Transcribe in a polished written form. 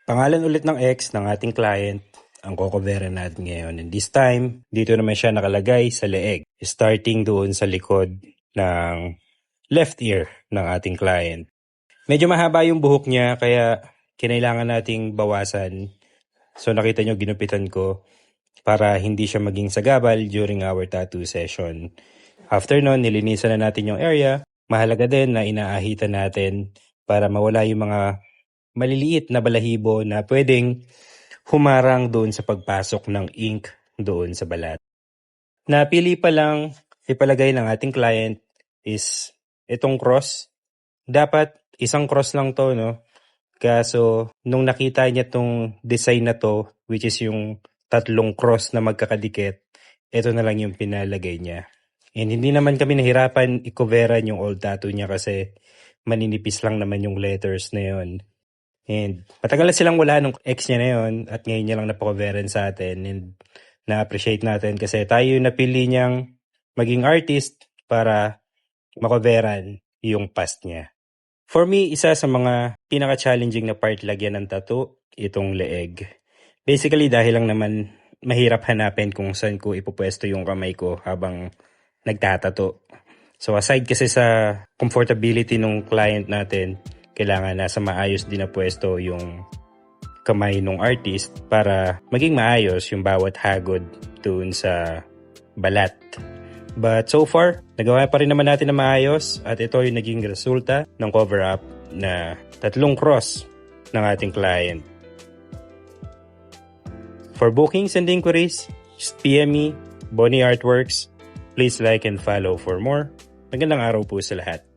Pangalan ulit ng ex ng ating client ang cocoveran natin ngayon. And this time, dito naman siya nakalagay sa leeg. Starting doon sa likod ng left ear ng ating client. Medyo mahaba yung buhok niya kaya kinailangan nating bawasan. So nakita nyo ginupitan ko para hindi siya maging sagabal during our tattoo session. After nun, nilinisan na natin yung area. Mahalaga din na inaahitan natin para mawala yung mga maliliit na balahibo na pwedeng humarang doon sa pagpasok ng ink doon sa balat. Napili pa lang ipalagay ng ating client is itong cross. Dapat isang cross lang to, no? Kaso nung nakita niya tong design na to, which is yung tatlong cross na magkakadikit, ito na lang yung pinalagay niya. And hindi naman kami nahirapan i-coveran yung old tattoo niya kasi maninipis lang naman yung letters na yun. And matagal na silang wala nung ex niya na yun at ngayon niya lang napakoveran sa atin and na-appreciate natin kasi tayo yung napili niyang maging artist para makoveran yung past niya. For me, isa sa mga pinaka-challenging na part lagyan ng tattoo, itong leeg. Basically dahil lang naman mahirap hanapin kung saan ko ipupwesto yung kamay ko habang nagtatato. So aside kasi sa comfortability ng client natin, kailangan nasa maayos din na pwesto yung kamay ng artist para maging maayos yung bawat hagod doon sa balat. But so far, nagawa pa rin naman natin na maayos at ito yung naging resulta ng cover-up na tatlong cross ng ating client. For bookings and inquiries, just PM me, Bonnie Artworks. Please like and follow for more. Magandang araw po sa lahat.